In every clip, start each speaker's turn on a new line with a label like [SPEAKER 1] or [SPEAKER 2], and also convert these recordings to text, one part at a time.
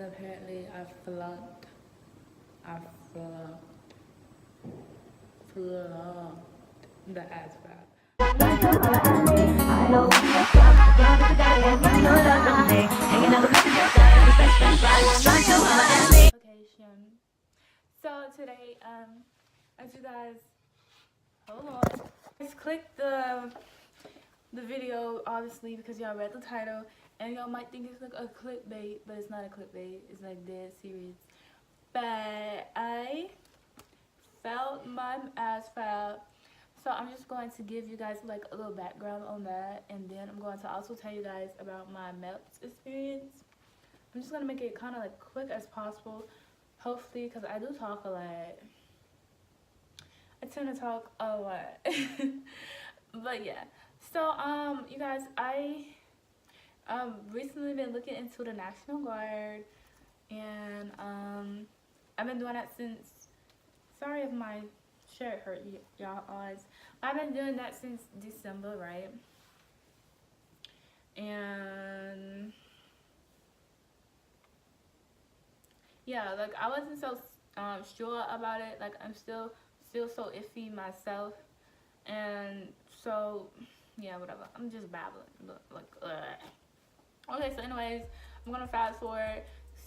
[SPEAKER 1] and apparently I flunked. I flunked the ASVAB. So today, as you guys, hold on, just click the video obviously because y'all read the title and y'all might think it's like a clickbait, but it's not a clickbait. It's like dead serious. But I failed my ASVAB, so I'm just going to give you guys like a little background on that, and then I'm going to also tell you guys about my MEPS experience. I'm just gonna make it kind of like quick as possible, hopefully, because I do talk a lot. I tend to talk a lot. But yeah, so you guys, I recently been looking into the National Guard, and I've been doing that since, sorry if my shirt hurt y'all eyes, I've been doing that since December, right? And yeah, like I wasn't so sure about it. Like I'm still so iffy myself, and so yeah, whatever. I'm just babbling, like okay. So anyways, I'm gonna fast forward.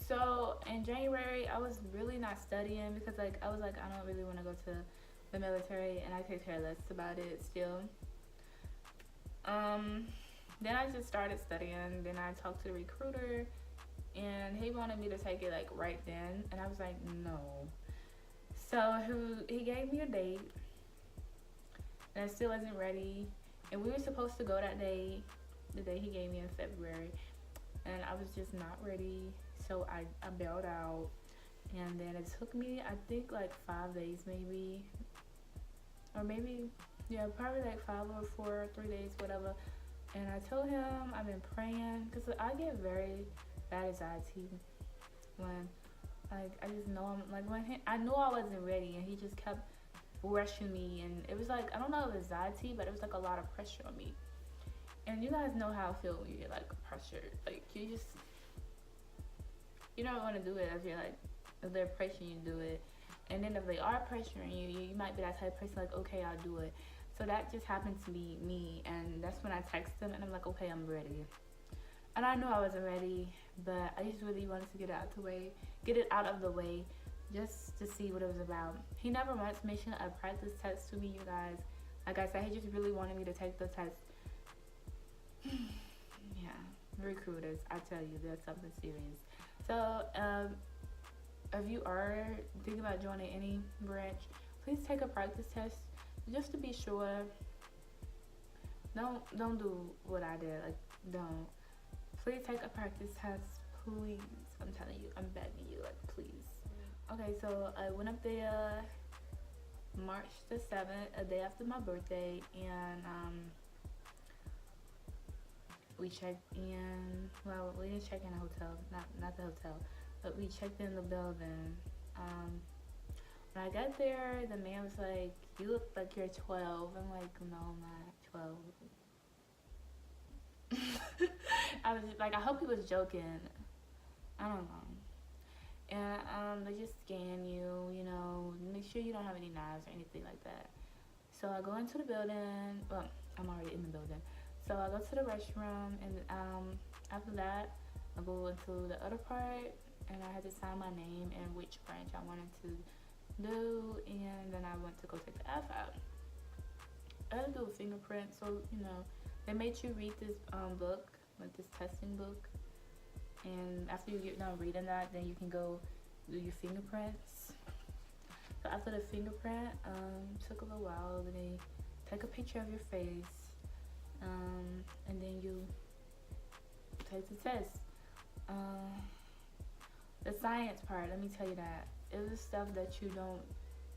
[SPEAKER 1] So in January, I was really not studying because like I was like, I don't really want to go to the military, and I could care less about it still. Then I just started studying. Then I talked to the recruiter, and he wanted me to take it like right then, and I was like, no. So he gave me a date, and I still wasn't ready, and we were supposed to go that day, the day he gave me in February, and I was just not ready, so I bailed out. And then it took me, I think, like 5 days maybe, or maybe, yeah, probably like 5 or 4 or 3 days, whatever. And I told him I've been praying, because I get very bad anxiety when, like, I just know I'm, like, when I knew I wasn't ready, and he just kept rushing me, and it was like, I don't know if it's anxiety, but it was like a lot of pressure on me. And you guys know how I feel when you get like pressured, like you don't want to do it if you're like, if they're pressuring you to do it, and then if they are pressuring you, you might be that type of person like, okay, I'll do it. So that just happened to be me, and that's when I text him and I'm like, okay, I'm ready. And I knew I wasn't ready, but I just really wanted to get it out of the way, just to see what it was about. He never once mentioned a practice test to me, you guys. Like I said, he just really wanted me to take the test. Yeah, recruiters, I tell you, there's something serious. So if you are thinking about joining any branch, please take a practice test just to be sure. Don't do what I did. Like, don't. Please take a practice test, please. I'm telling you, I'm begging you, like, please. Okay, so I went up there March the 7th, a day after my birthday, and we checked in. Well, we didn't check in a hotel, not the hotel, but we checked in the building. When I got there, the man was like, "You look like you're 12." I'm like, "No, I'm not 12." I was just, like, I hope he was joking. I don't know. And they just scan you, you know, make sure you don't have any knives or anything like that. So I go into the building. Well, I'm already in the building. So I go to the restroom, and after that, I go into the other part, and I had to sign my name and which branch I wanted to do, and then I went to go take the ASVAB. I had to do a fingerprint, so, you know, they made you read this book, like this testing book, and after you get done reading that, then you can go do your fingerprints. So after the fingerprint, took a little while, then they take a picture of your face, and then you take the test. The science part, let me tell you that, it was stuff that you're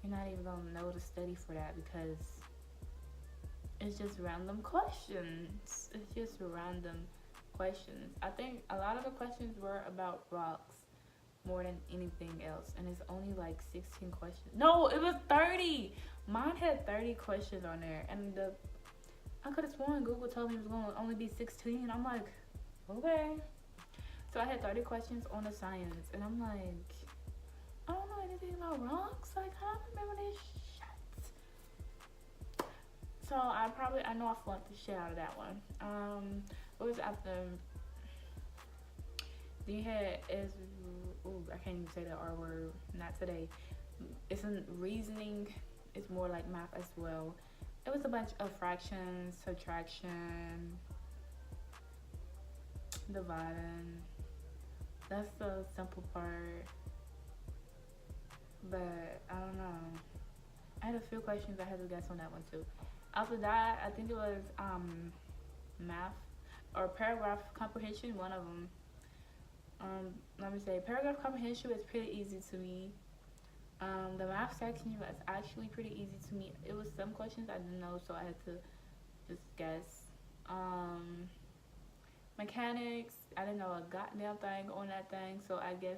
[SPEAKER 1] not even gonna know to study for that, because it's just random questions. It's just random questions. I think a lot of the questions were about rocks more than anything else, and it's only like 16 questions. No, it was 30. Mine had 30 questions on there, and I could have sworn Google told me it was gonna only be 16. I'm like, okay. So I had 30 questions on the science, and I'm like, I don't know anything about rocks. Like, I don't remember this shit. So I know I flunked the shit out of that one. What was after? Then you had I can't even say the R word. Not today. It's in reasoning. It's more like math as well. It was a bunch of fractions, subtraction, dividing. That's the simple part. But I don't know. I had a few questions I had to guess on that one too. After that, I think it was math or paragraph comprehension. One of them. Let me say, paragraph comprehension was pretty easy to me. The math section was actually pretty easy to me. It was some questions I didn't know, so I had to just guess. Mechanics, I didn't know a goddamn thing on that thing, so I guess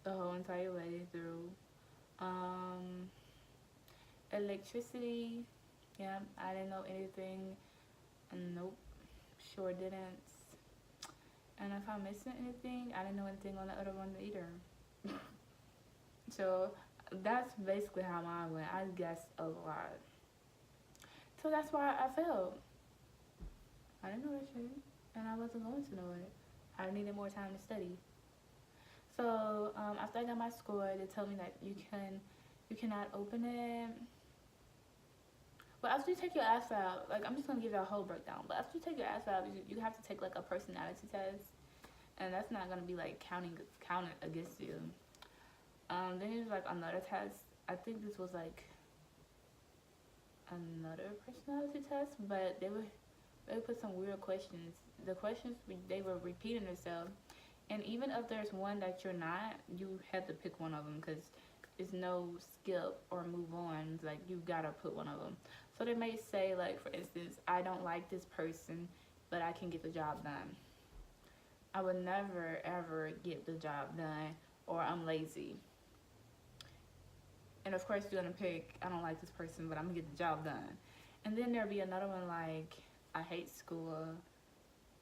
[SPEAKER 1] the whole entire way through. Electricity, yeah, I didn't know anything. Nope, sure didn't. And if I'm missing anything, I didn't know anything on the other one either. So that's basically how mine went. I guessed a lot. So that's why I failed. I didn't know that shit, and I wasn't going to know it. I needed more time to study. So after I got my score, they told me that you cannot open it. But after you take your ASVAB, like, I'm just gonna give you a whole breakdown. But after you take your ASVAB, you have to take like a personality test, and that's not gonna be like counted against you. Then there's like another test. I think this was like another personality test, but they put some weird questions. The questions, they were repeating themselves, and even if there's one that you're not, you have to pick one of them because it's no skip or move on. Like, you gotta put one of them. So they may say, like, for instance, I don't like this person, but I can get the job done. I would never ever get the job done, or I'm lazy. And of course you're gonna pick, I don't like this person, but I'm gonna get the job done. And then there'll be another one like, I hate school,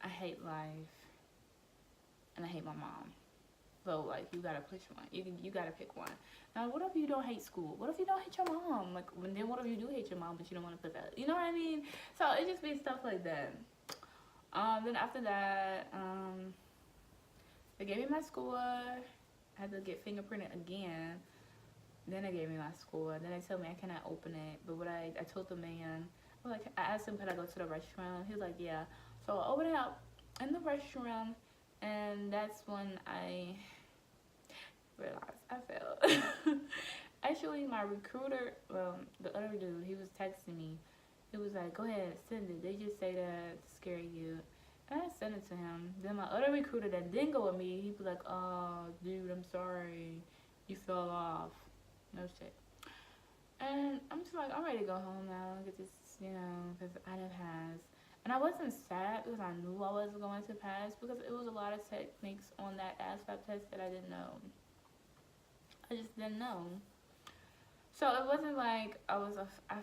[SPEAKER 1] I hate life, and I hate my mom. So, like, you gotta push one. You gotta pick one. Now, what if you don't hate school? What if you don't hate your mom? Like, then what if you do hate your mom, but you don't want to put that? You know what I mean? So it just be stuff like that. Then after that, they gave me my score. I had to get fingerprinted again. Then they gave me my score. Then they told me I cannot open it. But what I told the man, I asked him, could I go to the restroom? He was like, yeah. So I opened it up in the restroom, and that's when I realized I failed. Actually, my recruiter, the other dude, he was texting me. He was like, go ahead, send it. They just say that to scare you. And I sent it to him. Then my other recruiter that didn't go with me, he was like, oh, dude, I'm sorry. You fell off. No shit. And I'm just like, I'm ready to go home now. Get this, because I didn't pass. And I wasn't sad because I knew I wasn't going to pass, because it was a lot of techniques on that ASVAB test that I didn't know. I just didn't know. So it wasn't like I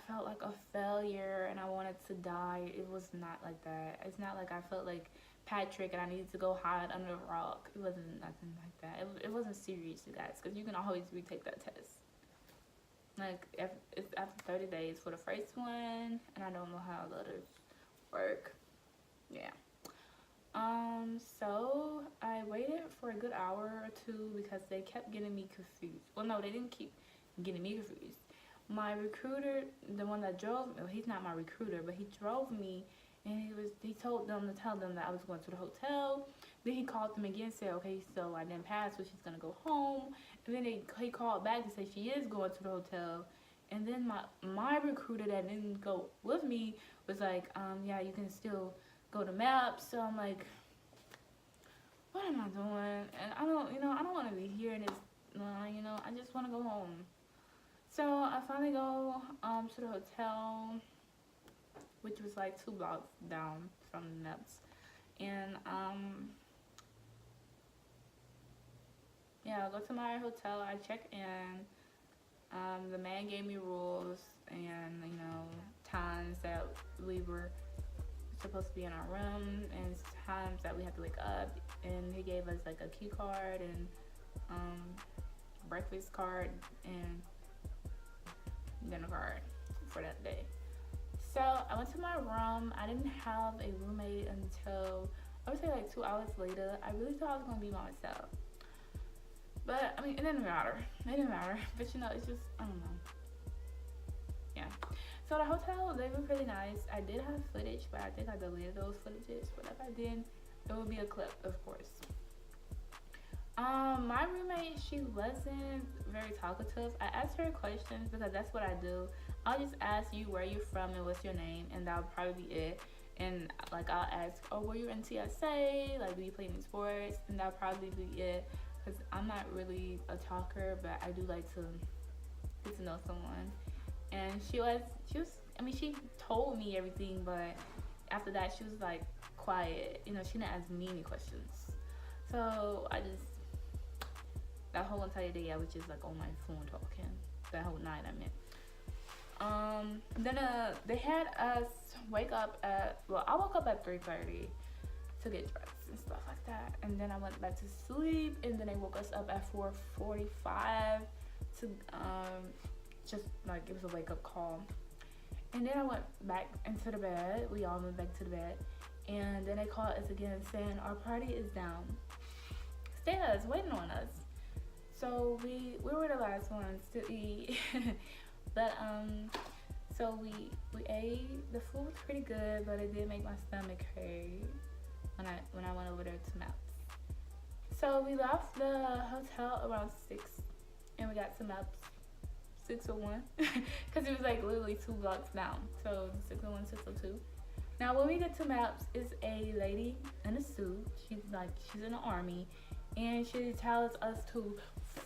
[SPEAKER 1] felt like a failure and I wanted to die. It was not like that. It's not like I felt like Patrick and I needed to go hide under a rock. It wasn't nothing like that. It wasn't serious, you guys, because you can always retake that test. Like, it's after 30 days for the first one, and I don't know how the others work. Yeah. So I waited for a good hour or two because they kept getting me confused. Well, no, they didn't keep getting me confused. My recruiter, the one that drove me, well, he's not my recruiter, but he drove me, and he told them to tell them that I was going to the hotel. Then he called them again and said, okay, so I didn't pass, so she's gonna go home. And then he called back to say she is going to the hotel. And then my recruiter that didn't go with me was like, yeah, you can still go to MEPS. So I'm like, what am I doing? And I don't want to be here in this, I just want to go home. So I finally go to the hotel, which was like 2 blocks down from the MEPS. And yeah, I go to my hotel, I check in. The man gave me rules and, times that we were supposed to be in our room, and times that we had to wake up, and he gave us like a key card and breakfast card and dinner card for that day. So I went to my room. I didn't have a roommate until I would say like 2 hours later. I really thought I was gonna be by myself, but I mean it didn't matter. It didn't matter. But you know, it's just I don't know. Yeah. So the hotel, they were really nice. I did have footage, but I think I deleted those footages. But if I did, it would be a clip, of course. My roommate, she wasn't very talkative. I asked her questions because that's what I do. I'll just ask you where you're from and what's your name, and that'll probably be it. And like I'll ask, oh, were you in TSA? Like, do you play any sports? And that'll probably be it. Because I'm not really a talker, but I do like to get to know someone. And she told me everything, but after that she was like quiet. You know, she didn't ask me any questions. So that whole entire day I was just like on my phone talking. That whole night I meant. Then they had us wake up at, well, I woke up at 3:30 to get dressed and stuff like that. And then I went back to sleep, and then they woke us up at 4:45 to just like it was a wake up call. And then I went back into the bed. We all went back to the bed, and then they called us again saying our party is downstairs waiting on us. So we were the last ones to eat. But so we ate. The food was pretty good, but it did make my stomach hurt when I went over there to MEPS. So we left the hotel around 6, and we got to MEPS 601 because it was like literally 2 blocks down. So 601, 602. Now when we get to MEPS, it's a lady in a suit. She's in the army, and she tells us to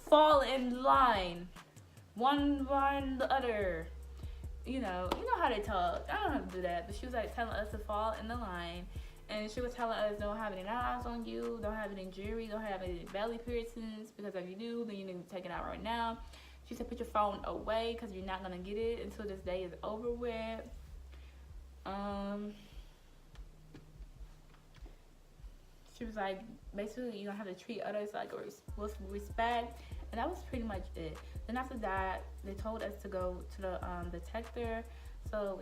[SPEAKER 1] fall in line, one behind the other. You know how they talk. I don't have to do that, but she was like telling us to fall in the line, and she was telling us don't have any knives on you, don't have any jewelry, don't have any belly piercings, because if you do, then you need to take it out right now. She said put your phone away because you're not gonna get it until this day is over with. She was like, basically you're gonna have to treat others like with respect, and that was pretty much it. Then after that, they told us to go to the detector. So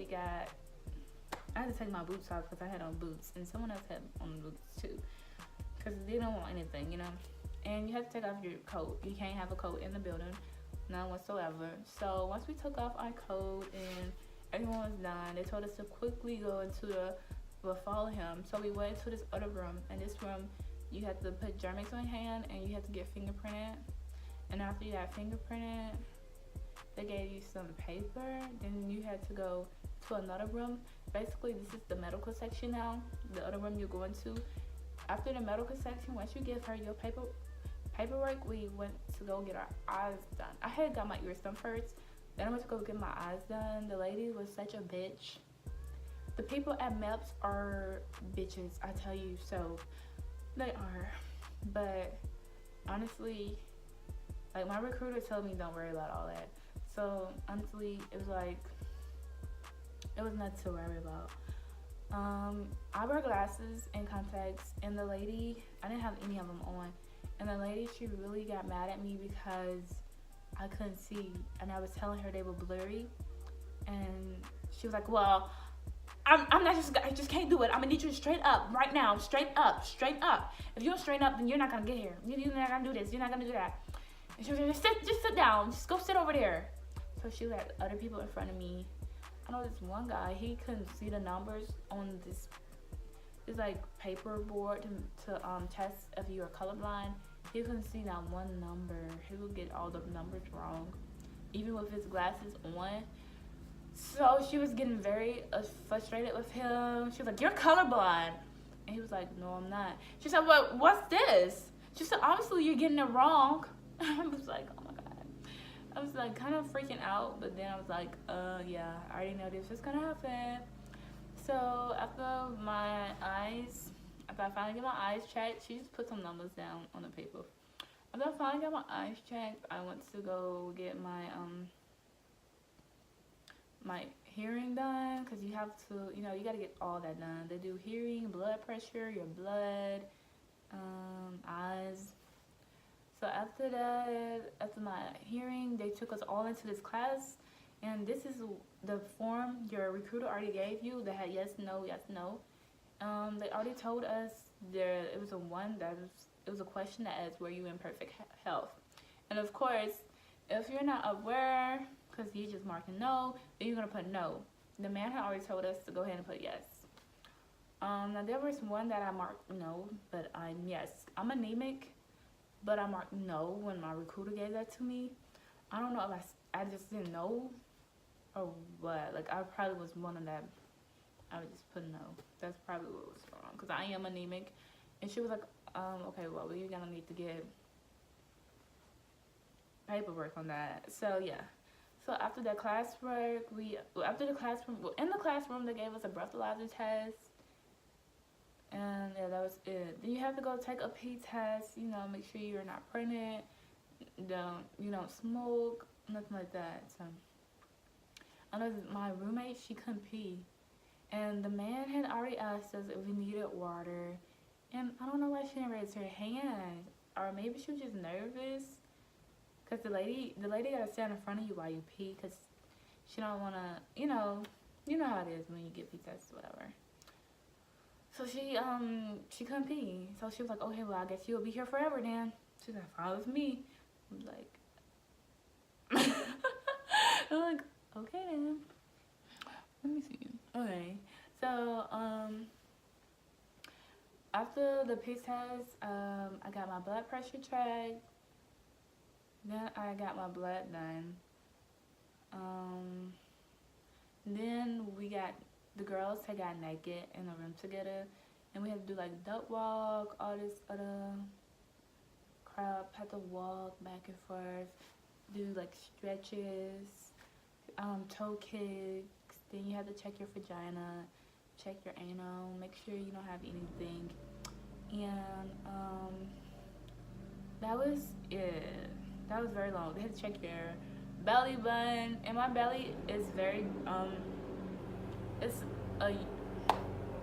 [SPEAKER 1] I had to take my boots off because I had on boots, and someone else had on boots too, because they don't want anything, you know. And you have to take off your coat. You can't have a coat in the building, none whatsoever. So once we took off our coat and everyone was done, they told us to quickly go into follow him. So we went to this other room. In this room, you had to put Germix on your hand, and you had to get fingerprinted. And after you got fingerprinted, they gave you some paper. Then you had to go to another room. Basically, this is the medical section now. The other room you're going to. After the medical section, once you give her your paperwork, we went to go get our eyes done. I had got my ears done first. Then I went to go get my eyes done. The lady was such a bitch. The people at MEPS are bitches, I tell you. So they are. But honestly, like my recruiter told me don't worry about all that. So honestly, it was nothing to worry about. I wear glasses and contacts, and the lady, I didn't have any of them on, and the lady, she really got mad at me because I couldn't see, and I was telling her they were blurry, and she was like, well, I just can't do it. I'm gonna need you to straight up right now. Straight up. If you don't straighten up, then you're not gonna get here. You're not gonna do this. You're not gonna do that. And she was like, just sit down. Just go sit over there. So she let other people in front of me. I know this one guy, he couldn't see the numbers on this like paper board to test if you were colorblind. He couldn't see that one number. He would get all the numbers wrong, even with his glasses on. So she was getting very frustrated with him. She was like, you're colorblind. And he was like, no, I'm not. She said, well, what's this? She said, obviously you're getting it wrong. I was like, oh my God. I was like kind of freaking out, but then I was like, yeah, I already know this was gonna happen. So after I finally get my eyes checked, she just put some numbers down on the paper. After I finally got my eyes checked, I went to go get my hearing done, because you have to, you know, you got to get all that done. They do hearing, blood pressure, your blood, eyes. So after that, after my hearing, they took us all into this class, and this is the form your recruiter already gave you that had yes, no, yes, no. They already told us it was a question that asked, were you in perfect health? And of course, if you're not aware, because he's just marking no, then you're gonna put no. The man had already told us to go ahead and put yes. Now there was one that I marked no, but yes. I'm anemic, but I marked no when my recruiter gave that to me. I don't know if I just didn't know or what. Like, I probably was one of that. I would just put no. That's probably what was going on, because I am anemic. And she was like, okay, well, we're gonna need to get paperwork on that. So yeah. So after that classwork, in the classroom they gave us a breathalyzer test. And yeah, that was it. Then you have to go take a pee test, you know, make sure you're not pregnant, you don't smoke, nothing like that. So I know my roommate, she couldn't pee. And the man had already asked us if we needed water. And I don't know why she didn't raise her hand. Or maybe she was just nervous. Because the lady gotta stand in front of you while you pee, because she don't wanna, you know how it is when you get pee tests or whatever. So she couldn't pee. So she was like, okay, well, I guess you'll be here forever then. She's like, fine with me. I'm like, I'm like, okay then. Let me see. Okay. So, after the pee test, I got my blood pressure checked. Then I got my blood done. Then the girls had got naked in a room together, and we had to do like duck walk, all this other crap. Had to walk back and forth, do like stretches, toe kicks. Then you have to check your vagina, check your anal, make sure you don't have anything. And that was it. That was very long. They had to check your belly button, and my belly is very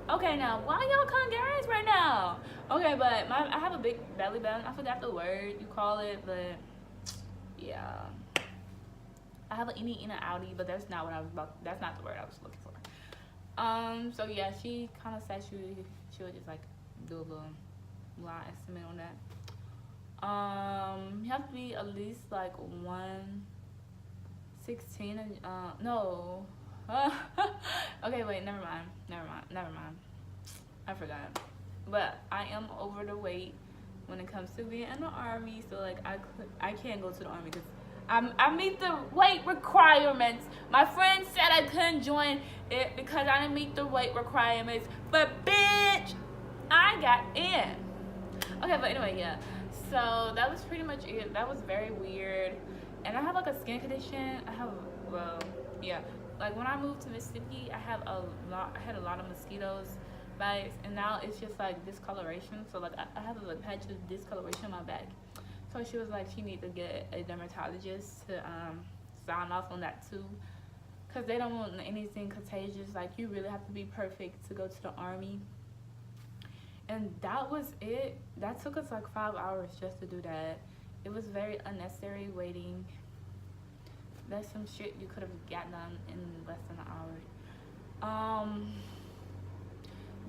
[SPEAKER 1] okay. Now why y'all Congarians right now? Okay, but I have a big belly button. I forgot the word you call it, but yeah, I have an innie and an outie, but that's not the word I was looking for. So yeah, she kind of said she would just like do a little estimate on that. You have to be at least like 116 and no. Okay, wait, never mind. I forgot. But I am over the weight when it comes to being in the army, so like I can't go to the army because I meet the weight requirements. My friend said I couldn't join it because I didn't meet the weight requirements, but bitch, I got in. Okay, but anyway, yeah. So that was pretty much it. That was very weird. And I have like a skin condition. Like when I moved to Mississippi, I had a lot of mosquitoes bites, and now it's just like discoloration. So like I have a patch of discoloration on my back. So she was like, she needs to get a dermatologist to sign off on that too, because they don't want anything contagious. Like, you really have to be perfect to go to the army. And that was it. That took us like 5 hours just to do that. It was very unnecessary waiting. That's some shit you could have gotten done in less than an hour.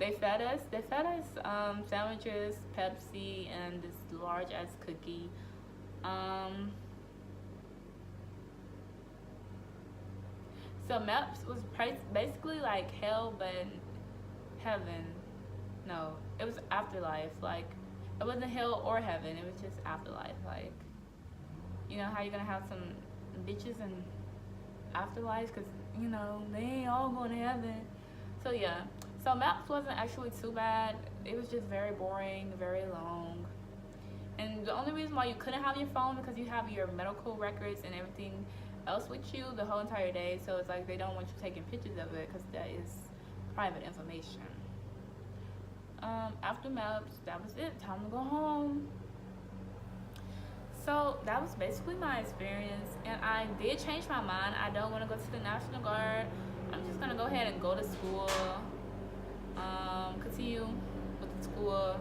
[SPEAKER 1] They fed us sandwiches, Pepsi, and this large ass cookie. So MEPS was basically like hell, but heaven. No, it was afterlife. Like, it wasn't hell or heaven. It was just afterlife. Like, you know how you're gonna have some bitches in afterlife, because you know they ain't all going to heaven. So yeah. So MEPS wasn't actually too bad. It was just very boring, very long. And the only reason why you couldn't have your phone because you have your medical records and everything else with you the whole entire day. So it's like they don't want you taking pictures of it because that is private information. After MEPS, that was it. Time to go home. So that was basically my experience. And I did change my mind. I don't want to go to the National Guard. I'm just gonna go ahead and go to school, continue with the school.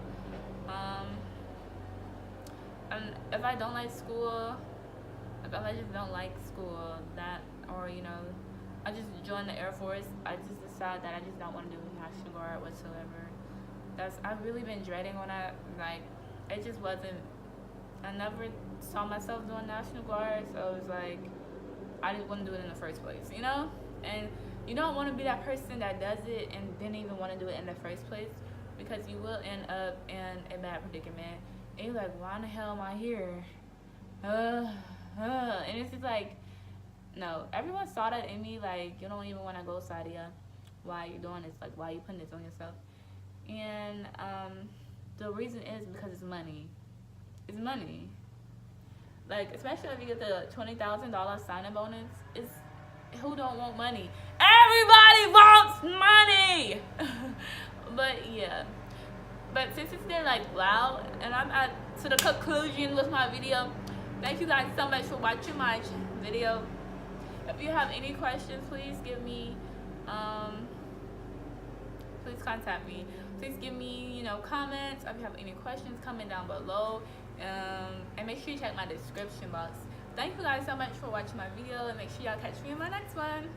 [SPEAKER 1] And if I don't like school, like if I just don't like school, that, or you know, I just joined the Air Force, I just decided that I just don't want to do National Guard whatsoever. I've really been dreading on that. Like, it just wasn't, I never saw myself doing National Guard, so it was like, I just wouldn't do it in the first place, you know? And you don't want to be that person that does it and didn't even want to do it in the first place, because you will end up in a bad predicament. And you're like, why in the hell am I here? And it's just like, no, everyone saw that in me, like, you don't even want to go, Sadi. Why are you doing this? Like, why are you putting this on yourself? And the reason is because it's money. It's money. Like, especially if you get the $20,000 signing bonus, it's, who don't want money? Everybody wants money! But yeah. But since it's been like loud, and I'm to the conclusion with my video, thank you guys so much for watching my video. If you have any questions, please give me, please contact me. Please give me, you know, comments. If you have any questions, comment down below. And make sure you check my description box. Thank you guys so much for watching my video, and make sure y'all catch me in my next one.